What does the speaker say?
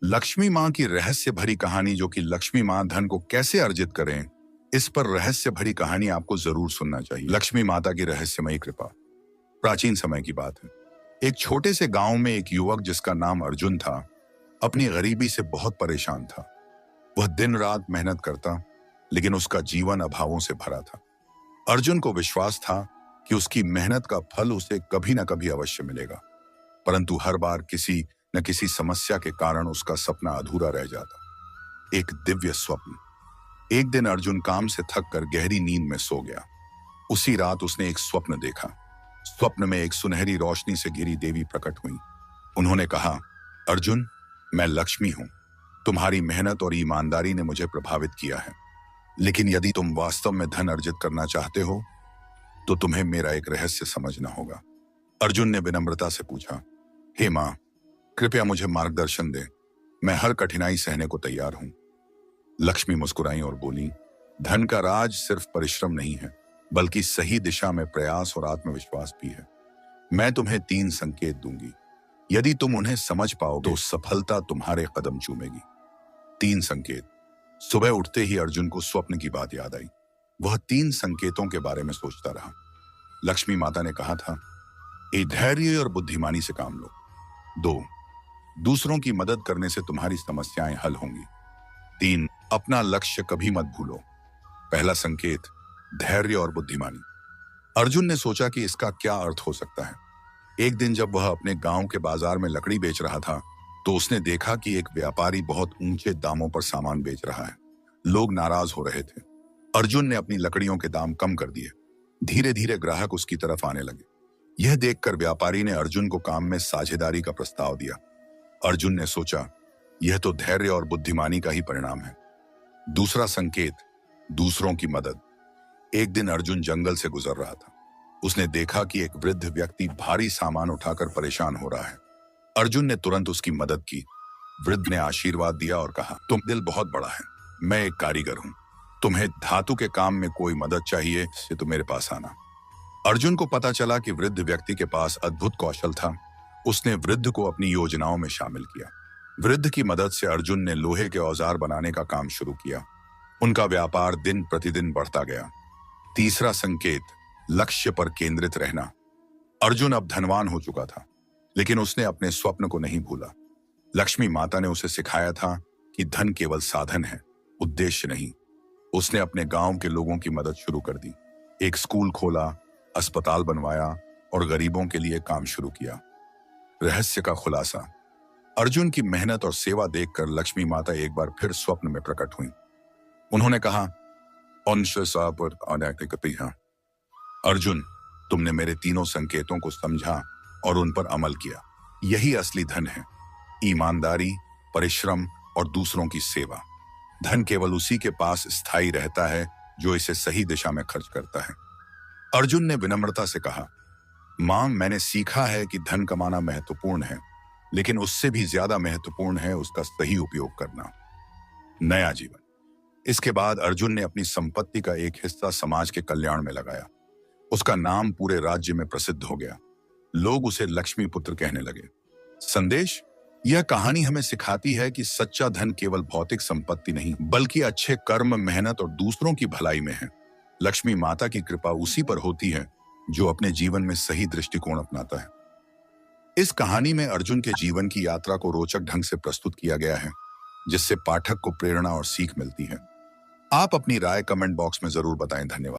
लक्ष्मी माँ की रहस्य भरी कहानी, जो कि लक्ष्मी माँ धन को कैसे अर्जित करें, इस पर रहस्य भरी कहानी आपको जरूर सुनना चाहिए। लक्ष्मी माता की रहस्यमयी कृपा। प्राचीन समय की बात है। एक छोटे से गांव में एक युवक जिसका नाम अर्जुन था, अपनी गरीबी से बहुत परेशान था। वह दिन रात मेहनत करता, लेकिन उसका जीवन अभावों से भरा था। अर्जुन को विश्वास था कि उसकी मेहनत का फल उसे कभी न कभी अवश्य मिलेगा, परंतु हर बार किसी न किसी समस्या के कारण उसका सपना अधूरा रह जाता। एक दिव्य स्वप्न। एक दिन अर्जुन काम से थक कर गहरी नींद में सो गया। उसी रात उसने एक स्वप्न देखा। स्वप्न में एक सुनहरी रोशनी से घिरी देवी प्रकट हुई। उन्होंने कहा, अर्जुन, मैं लक्ष्मी हूं। तुम्हारी मेहनत और ईमानदारी ने मुझे प्रभावित किया है, लेकिन यदि तुम वास्तव में धन अर्जित करना चाहते हो तो तुम्हें मेरा एक रहस्य समझना होगा। अर्जुन ने विनम्रता से पूछा, हे माँ, कृपया मुझे मार्गदर्शन दे। मैं हर कठिनाई सहने को तैयार हूं। लक्ष्मी मुस्कुराई और बोली, धन का राज सिर्फ परिश्रम नहीं है, बल्कि सही दिशा में प्रयास और आत्मविश्वास भी है। मैं तुम्हें 3 संकेत दूंगी। यदि तुम उन्हें समझ पाओगे तो सफलता तुम्हारे कदम चूमेगी। 3 संकेत। सुबह उठते ही अर्जुन को स्वप्न की बात याद आई। वह 3 संकेतों के बारे में सोचता रहा। लक्ष्मी माता ने कहा था, ए धैर्य और बुद्धिमानी से काम लो। 2, दूसरों की मदद करने से तुम्हारी समस्याएं हल होंगी। 3, अपना लक्ष्य कभी मत भूलो। पहला संकेत, धैर्य और बुद्धिमानी। अर्जुन ने सोचा कि इसका क्या अर्थ हो सकता है। एक दिन जब वह अपने गांव के बाजार में लकड़ी बेच रहा था, तो उसने देखा कि एक व्यापारी बहुत ऊंचे दामों पर सामान बेच रहा है। लोग नाराज हो रहे थे। अर्जुन ने अपनी लकड़ियों के दाम कम कर दिए। धीरे धीरे ग्राहक उसकी तरफ आने लगे। यह देखकर व्यापारी ने अर्जुन को काम में साझेदारी का प्रस्ताव दिया। अर्जुन ने सोचा, यह तो धैर्य और बुद्धिमानी का ही परिणाम है। दूसरा संकेत, दूसरों की मदद। एक दिन अर्जुन जंगल से गुजर रहा था। उसने देखा कि एक वृद्ध व्यक्ति भारी सामान उठाकर परेशान हो रहा है। अर्जुन ने तुरंत उसकी मदद की। वृद्ध ने आशीर्वाद दिया और कहा, तुम दिल बहुत बड़ा है। मैं एक कारीगर हूं। तुम्हें धातु के काम में कोई मदद चाहिए तो मेरे पास आना। अर्जुन को पता चला कि वृद्ध व्यक्ति के पास अद्भुत कौशल था। उसने वृद्ध को अपनी योजनाओं में शामिल किया। वृद्ध की मदद से अर्जुन ने लोहे के औजार बनाने का काम शुरू किया। उनका व्यापार दिन प्रतिदिन बढ़ता गया। तीसरा संकेत, लक्ष्य पर केंद्रित रहना। अर्जुन अब धनवान हो चुका था, लेकिन उसने अपने स्वप्न को नहीं भूला। लक्ष्मी माता ने उसे सिखाया था कि धन केवल साधन है, उद्देश्य नहीं। उसने अपने गांव के लोगों की मदद शुरू कर दी। एक स्कूल खोला, अस्पताल बनवाया और गरीबों के लिए काम शुरू किया। रहस्य का खुलासा। अर्जुन की मेहनत और सेवा देखकर लक्ष्मी माता एक बार फिर स्वप्न में प्रकट हुई। उन्होंने कहा, अर्जुन, तुमने मेरे तीनों संकेतों को समझा और उन पर अमल किया। यही असली धन है, ईमानदारी, परिश्रम और दूसरों की सेवा। धन केवल उसी के पास स्थायी रहता है जो इसे सही दिशा में खर्च करता है। अर्जुन ने विनम्रता से कहा, मां, मैंने सीखा है कि धन कमाना महत्वपूर्ण है, लेकिन उससे भी ज्यादा महत्वपूर्ण है उसका सही उपयोग करना। नया जीवन। इसके बाद अर्जुन ने अपनी संपत्ति का एक हिस्सा समाज के कल्याण में लगाया। उसका नाम पूरे राज्य में प्रसिद्ध हो गया। लोग उसे लक्ष्मी पुत्र कहने लगे। संदेश, यह कहानी हमें सिखाती है कि सच्चा धन केवल भौतिक संपत्ति नहीं, बल्कि अच्छे कर्म, मेहनत और दूसरों की भलाई में है। लक्ष्मी माता की कृपा उसी पर होती है जो अपने जीवन में सही दृष्टिकोण अपनाता है। इस कहानी में अर्जुन के जीवन की यात्रा को रोचक ढंग से प्रस्तुत किया गया है, जिससे पाठक को प्रेरणा और सीख मिलती है। आप अपनी राय कमेंट बॉक्स में जरूर बताएं। धन्यवाद।